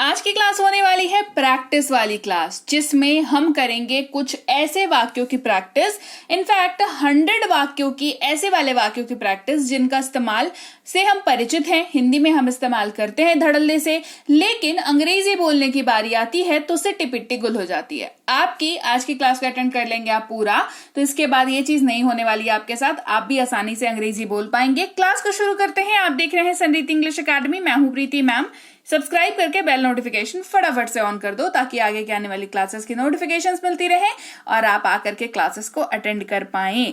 आज की क्लास होने वाली है प्रैक्टिस वाली क्लास, जिसमें हम करेंगे कुछ ऐसे वाक्यों की प्रैक्टिस, इनफैक्ट 100 वाक्यों की, ऐसे वाले वाक्यों की प्रैक्टिस जिनका इस्तेमाल से हम परिचित हैं, हिंदी में हम इस्तेमाल करते हैं धड़ल्ले से, लेकिन अंग्रेजी बोलने की बारी आती है तो उससे टिपिट्टी गुल हो जाती है। आपकी आज की क्लास को अटेंड कर लेंगे आप पूरा, तो इसके बाद ये चीज नहीं होने वाली है आपके साथ, आप भी आसानी से अंग्रेजी बोल पाएंगे। क्लास को शुरू करते हैं। आप देख रहे हैं संरीति इंग्लिश अकेडमी, मैं हूं प्रीति मैम। सब्सक्राइब करके बेल नोटिफिकेशन फटाफट से ऑन कर दो ताकि आगे के आने वाली क्लासेस की नोटिफिकेशंस मिलती रहे और आप आकर के क्लासेस को अटेंड कर पाएं।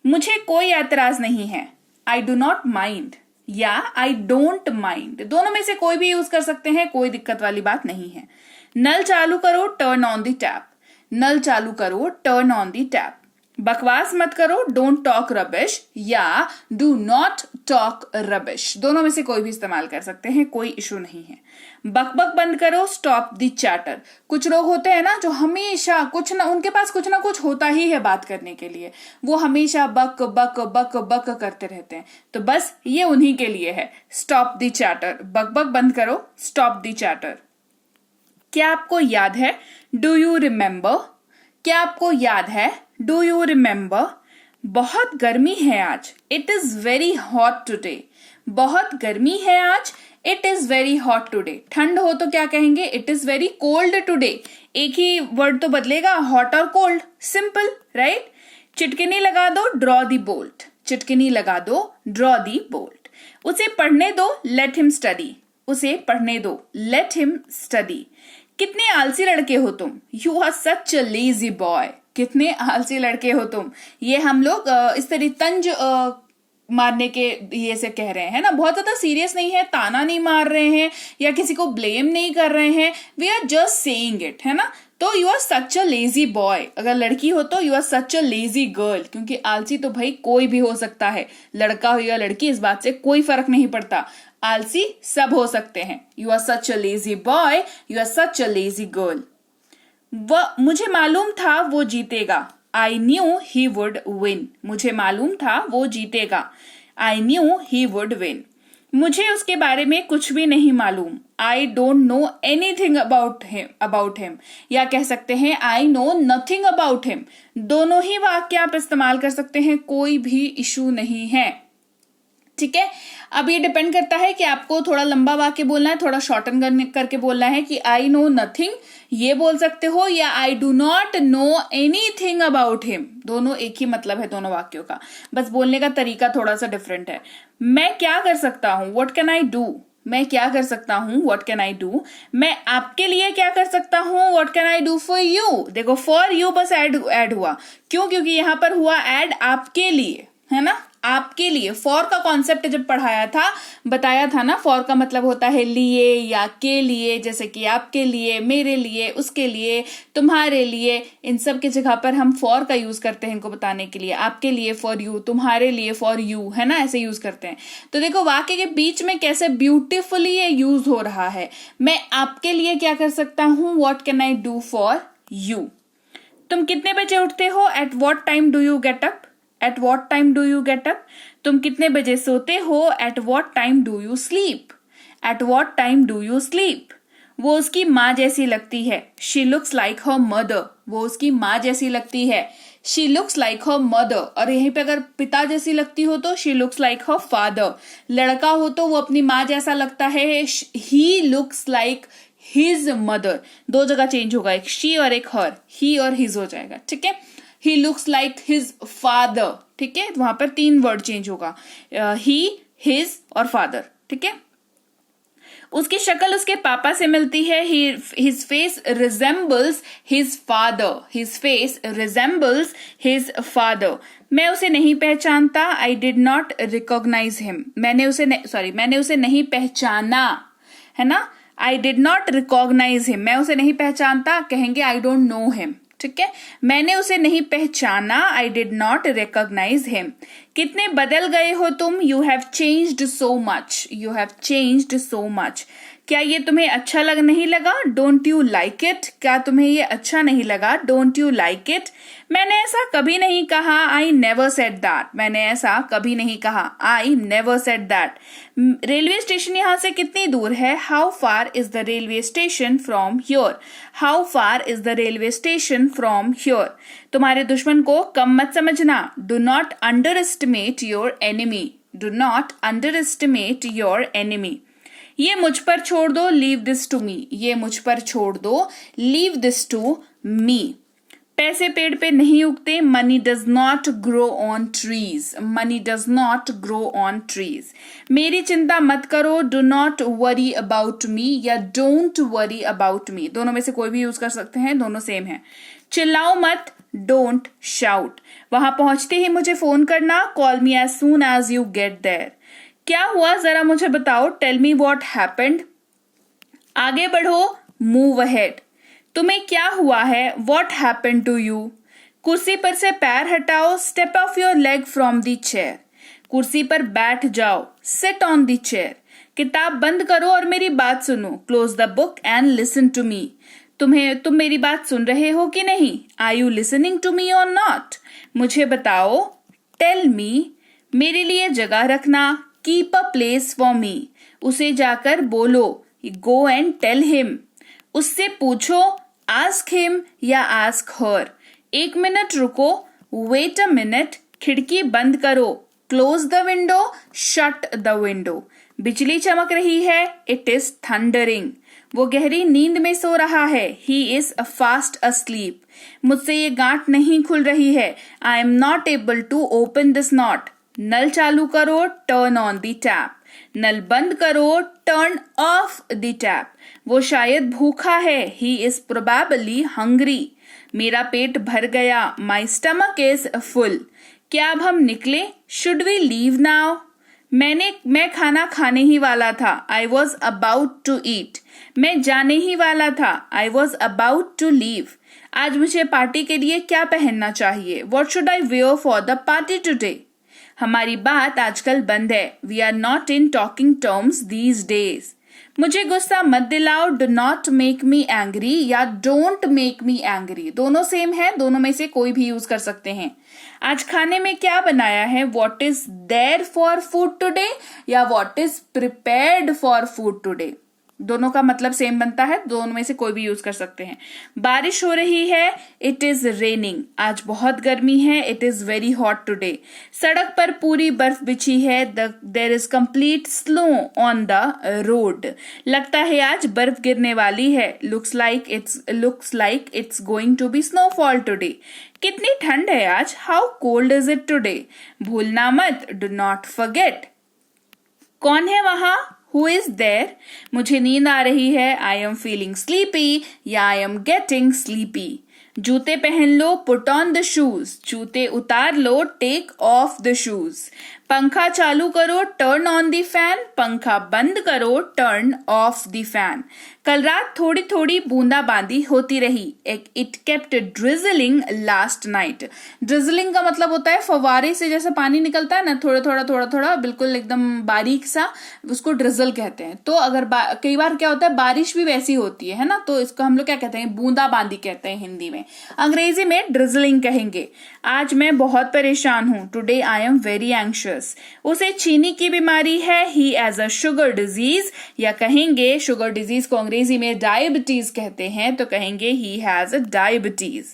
मुझे कोई ऐतराज नहीं है, आई डू नॉट माइंड या आई डोंट माइंड, दोनों में से कोई भी यूज कर सकते हैं, कोई दिक्कत वाली बात नहीं है। नल चालू करो, टर्न ऑन द टैप। नल चालू करो, टर्न ऑन द टैप। बकवास मत करो, डोंट टॉक रबिश या डू नॉट टॉक रबिश, दोनों में से कोई भी इस्तेमाल कर सकते हैं, कोई इशू नहीं है। बकबक बंद करो, स्टॉप द चैटर। कुछ लोग होते हैं ना जो हमेशा कुछ ना, उनके पास कुछ ना कुछ होता ही है बात करने के लिए, वो हमेशा बक बक बक बक करते रहते हैं, तो बस ये उन्हीं के लिए है। स्टॉप द चैटर, बकबक बंद करो, स्टॉप द चैटर। क्या आपको याद है, डू यू रिमेम्बर? क्या आपको याद है, डू यू रिमेम्बर? बहुत गर्मी है आज, it is very hot today. बहुत गर्मी है आज, it is very hot today. ठंड हो तो क्या कहेंगे, it is very cold today. एक ही वर्ड तो बदलेगा, हॉट और कोल्ड, सिंपल, राइट। चिटकिनी लगा दो, ड्रॉ दी बोल्ट। चिटकिनी लगा दो, ड्रॉ दी बोल्ट। उसे पढ़ने दो, लेट हिम स्टडी। उसे पढ़ने दो, लेट हिम स्टडी। कितने आलसी लड़के हो तुम, you are such a lazy boy. कितने आलसी लड़के हो तुम, ये हम लोग इस तरह तंज मारने के ये से कह रहे हैं ना, बहुत ज्यादा सीरियस नहीं है, ताना नहीं मार रहे हैं या किसी को ब्लेम नहीं कर रहे हैं, we are just saying it, है ना। तो you are such a lazy boy, अगर लड़की हो तो you are such a lazy girl, क्योंकि आलसी तो भाई कोई भी हो सकता है, लड़का हो या लड़की, इस बात से कोई फर्क नहीं पड़ता, आलसी सब हो सकते हैं। You are such a lazy boy, you are such a lazy girl. मुझे मालूम था वो जीतेगा, I knew he would win. मुझे मालूम था वो जीतेगा, I knew he would win. मुझे उसके बारे में कुछ भी नहीं मालूम, I don't know anything about him, या कह सकते हैं I know nothing about him. दोनों ही वाक्य आप इस्तेमाल कर सकते हैं, कोई भी इशू नहीं है, ठीक है। अब ये डिपेंड करता है कि आपको थोड़ा लंबा वाक्य बोलना है, थोड़ा शॉर्टन करके बोलना है कि आई नो नथिंग ये बोल सकते हो, या I do not know anything about him, दोनों एक ही मतलब है दोनों वाक्यों का, बस बोलने का तरीका थोड़ा सा डिफरेंट है। मैं क्या कर सकता हूं, व्हाट कैन आई डू। मैं क्या कर सकता हूं, व्हाट कैन आई डू। मैं आपके लिए क्या कर सकता हूं, what can I do for you. देखो फॉर यू बस ऐड हुआ, क्यों, क्योंकि यहां पर हुआ ऐड आपके लिए, है ना, आपके लिए। फॉर का कॉन्सेप्ट जब पढ़ाया था, बताया था ना, फॉर का मतलब होता है लिए या के लिए, जैसे कि आपके लिए, मेरे लिए, उसके लिए, तुम्हारे लिए, इन सब की जगह पर हम फॉर का यूज करते हैं इनको बताने के लिए। आपके लिए फॉर यू, तुम्हारे लिए फॉर यू, है ना, ऐसे यूज करते हैं। तो देखो वाक्य के बीच में कैसे ब्यूटिफुली ये यूज हो रहा है। मैं आपके लिए क्या कर सकता हूं, what can I do for you. तुम कितने बजे उठते हो, at what time do you get up. At what time do you get up. तुम कितने बजे सोते हो, at what time do you sleep. At what time do you sleep. वो उसकी माँ जैसी लगती है, she looks like her mother. वो उसकी माँ जैसी लगती है, she looks like her mother. और यहीं पे अगर पिता जैसी लगती हो तो she looks like her father. लड़का हो तो वो अपनी माँ जैसा लगता है, he looks like his mother. दो जगह चेंज होगा, एक शी और एक हर, ही और हिज हो जाएगा, ठीक है। He looks like his father, ठीक है, वहां पर 3 वर्ड चेंज होगा, ही, हिज और फादर, ठीक है। उसकी शक्ल उसके पापा से मिलती है, his face resembles his father. His face resembles his father. मैं उसे नहीं पहचानता, I did not recognise him. मैंने उसे नहीं पहचाना, है ना, I did not recognise him. मैं उसे नहीं पहचानता, कहेंगे आई डोंट नो हिम, ठीक है। मैंने उसे नहीं पहचाना, I did not recognise him. कितने बदल गए हो तुम, you have changed so much. You have changed so much. क्या ये तुम्हें अच्छा नहीं लगा? Don't you like it? क्या तुम्हें ये अच्छा नहीं लगा? Don't you like it? मैंने ऐसा कभी नहीं कहा। I never said that. मैंने ऐसा कभी नहीं कहा। I never said that. Railway station यहाँ से कितनी दूर है? How far is the railway station from here? How far is the railway station from here? तुम्हारे दुश्मन को कम मत समझना। Do not under estimate your enemy. Do not under estimate your enemy. ये मुझ पर छोड़ दो, लीव दिस टू मी। ये मुझ पर छोड़ दो, लीव दिस टू मी। पैसे पेड़ पे नहीं उगते। Money does not grow on trees. Money does not grow on trees. मेरी चिंता मत करो। Do not worry about me या डोंट वरी अबाउट मी। दोनों में से कोई भी यूज कर सकते हैं, दोनों सेम है। चिल्लाओ मत। Don't shout. वहां पहुंचते ही मुझे फोन करना। Call me as soon as you get there. क्या हुआ जरा मुझे बताओ। Tell me what happened. आगे बढ़ो। Move ahead. तुम्हें क्या हुआ है? What happened to you? कुर्सी पर से पैर हटाओ। Step off your leg from the chair. कुर्सी पर बैठ जाओ। Sit on the chair. किताब बंद करो और मेरी बात सुनो। Close the book and listen to me. तुम मेरी बात सुन रहे हो कि नहीं? Are you listening to me or not? मुझे बताओ। Tell me. मेरे लिए जगह रखना। Keep a place for me. उसे जाकर बोलो। Go and tell him. उससे पूछो। आस्क हिम या आस्क हर। 1 मिनट रुको। Wait a minute. खिड़की बंद करो। Close the window. Shut the window. बिजली चमक रही है। It is thundering. वो गहरी नींद में सो रहा है। He is fast asleep. मुझसे ये गांठ नहीं खुल रही है। I am not able to open this knot. नल चालू करो। Turn on the tap. नल बंद करो। Turn off the tap. वो शायद भूखा है। He is probably hungry. मेरा पेट भर गया। My stomach is full. क्या अब हम निकले? Should we leave now? मैं खाना खाने ही वाला था। I was about to eat. मैं जाने ही वाला था। I was about to leave. आज मुझे पार्टी के लिए क्या पहनना चाहिए? What should I wear for the party today? हमारी बात आजकल बंद है। We are not in talking terms these days. मुझे गुस्सा मत दिलाओ। Do not make me angry या डोंट मेक मी एंग्री। दोनों सेम है, दोनों में से कोई भी यूज कर सकते हैं। आज खाने में क्या बनाया है? What is there for food today या what is prepared for food today. दोनों का मतलब सेम बनता है, दोनों में से कोई भी यूज कर सकते हैं। बारिश हो रही है। It is raining. आज बहुत गर्मी है। It is very hot today. सड़क पर पूरी बर्फ बिछी है। There is complete snow on the road. लगता है आज बर्फ गिरने वाली है। Looks like it's going to be snowfall today. कितनी ठंड है आज। How cold is it today? भूलना मत। Do not forget. कौन है वहां? Who is there? मुझे नींद आ रही है। I am feeling sleepy या I am getting sleepy. जूते पहन लो। Put on the shoes. जूते उतार लो। Take off the shoes. पंखा चालू करो। Turn on the fan. पंखा बंद करो। Turn off the fan. कल रात थोड़ी थोड़ी बूंदाबांदी होती रही। It kept drizzling last night. Drizzling का मतलब होता है फवारे से जैसे पानी निकलता है ना, थोड़ा थोड़ा बिल्कुल एकदम बारीक सा, उसको ड्रिजल कहते हैं। तो अगर कई बार क्या होता है, बारिश भी वैसी होती है ना, तो इसको हम लोग क्या कहते हैं? बूंदाबांदी कहते हैं हिंदी में। अंग्रेजी में ड्रिजलिंग कहेंगे। आज मैं बहुत परेशान हूं। Today I am very anxious. उसे चीनी की बीमारी है। He has a sugar disease या कहेंगे शुगर डिजीज को अंग्रेजी में डायबिटीज कहते हैं, तो कहेंगे ही हैज अ डायबिटीज।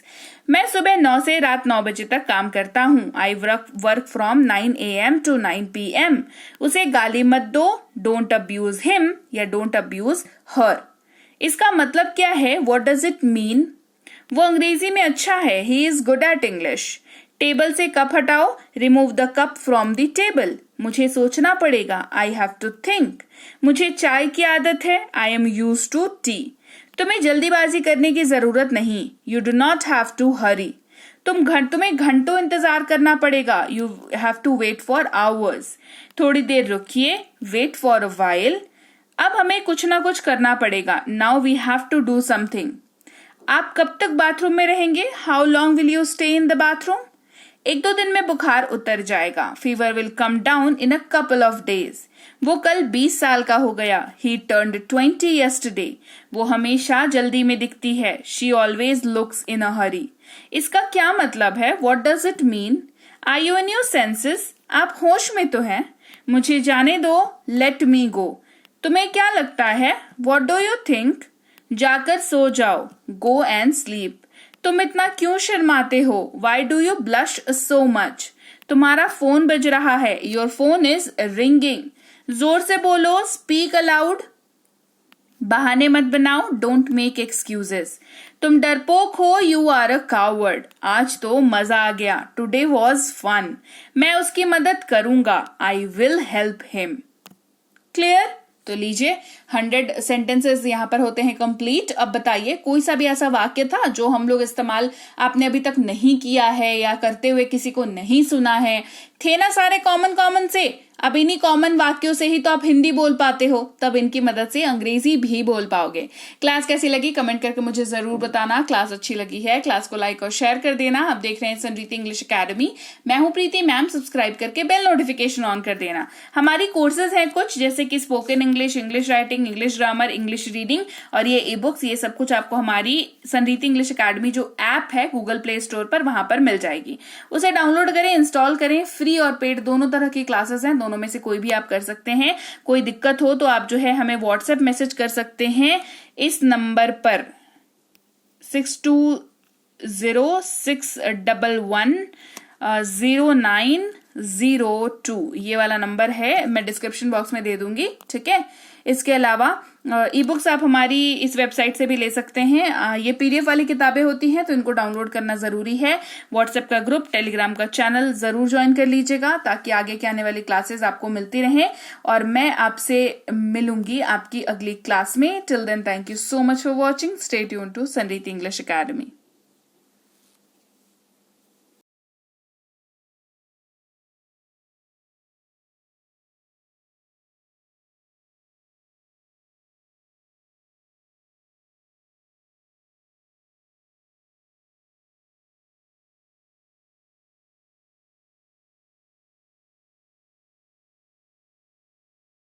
मैं सुबह 9 से रात 9 बजे तक काम करता हूँ। I work from 9 AM to 9 PM। उसे गाली मत दो। डोंट अब्यूज हिम या डोंट अब्यूज हर। इसका मतलब क्या है? What does it mean? वो अंग्रेजी में अच्छा है। He is good at English. Table से कप हटाओ। Remove the cup from the table. मुझे सोचना पड़ेगा। I have to think. मुझे चाय की आदत है। I am used to tea. तुम्हें जल्दीबाजी करने की जरूरत नहीं। You do not have to hurry. तुम्हें घंटों इंतजार करना पड़ेगा। You have to wait for hours. थोड़ी देर रुकिए। Wait for a while. अब हमें कुछ ना कुछ करना पड़ेगा। Now we have to do something. आप कब तक बाथरूम में रहेंगे? How long will you stay in the bathroom? 1-2 दिन में बुखार उतर जाएगा. Fever will come down in a couple of days. वो कल 20 साल का हो गया. He turned 20 yesterday. वो हमेशा जल्दी में दिखती है. She always looks in a hurry. इसका क्या मतलब है? What does it mean? Are you in your senses? आप होश में तो हैं. मुझे जाने दो. Let me go. तुम्हें क्या लगता है? What do you think? जाकर सो जाओ. Go and sleep. तुम इतना क्यों शर्माते हो? Why do you blush so much? तुम्हारा फोन बज रहा है. Your phone is ringing. जोर से बोलो. Speak aloud. बहाने मत बनाओ. Don't make excuses. तुम डरपोक हो. You are a coward. आज तो मजा आ गया. Today was fun. मैं उसकी मदद करूंगा. I will help him. Clear? तो लीजिए 100 सेंटेंसेस यहाँ पर होते हैं कंप्लीट. अब बताइए कोई सा भी ऐसा वाक्य था जो हम लोग इस्तेमाल आपने अभी तक नहीं किया है या करते हुए किसी को नहीं सुना है. थे ना सारे कॉमन से. अब इन्हीं कॉमन वाक्यों से ही तो आप हिंदी बोल पाते हो. तब इनकी मदद से अंग्रेजी भी बोल पाओगे. क्लास कैसी लगी कमेंट करके मुझे जरूर बताना. क्लास अच्छी लगी है क्लास को लाइक और शेयर कर देना. आप देख रहे हैं समृद्धि इंग्लिश अकेडमी. मैं हूं प्रीति मैम. सब्सक्राइब करके बेल नोटिफिकेशन ऑन कर देना. हमारी कोर्सेज हैं कुछ जैसे कि spoken English, English writing, English grammar, English reading और ये ई बुक्स. ये सब कुछ आपको हमारी समृद्धि इंग्लिश अकेडमी जो ऐप है गूगल प्ले स्टोर पर वहां पर मिल जाएगी. उसे डाउनलोड करें, इंस्टॉल करें. फ्री और पेड दोनों तरह की क्लासेस हैं. दोनों में से कोई भी आप कर सकते हैं. कोई दिक्कत हो तो आप जो है हमें व्हाट्सएप मैसेज कर सकते हैं इस नंबर पर 6206110902. ये वाला नंबर है. मैं डिस्क्रिप्शन बॉक्स में दे दूंगी. ठीक है. इसके अलावा ई बुक्स आप हमारी इस वेबसाइट से भी ले सकते हैं. ये पीडीएफ वाली किताबें होती हैं तो इनको डाउनलोड करना जरूरी है. व्हाट्सएप का ग्रुप, टेलीग्राम का चैनल जरूर ज्वाइन कर लीजिएगा ताकि आगे के आने वाली क्लासेस आपको मिलती रहें. और मैं आपसे मिलूंगी आपकी अगली क्लास में. Till then thank you so much for watching. Stay tuned to Samriddhi English academy.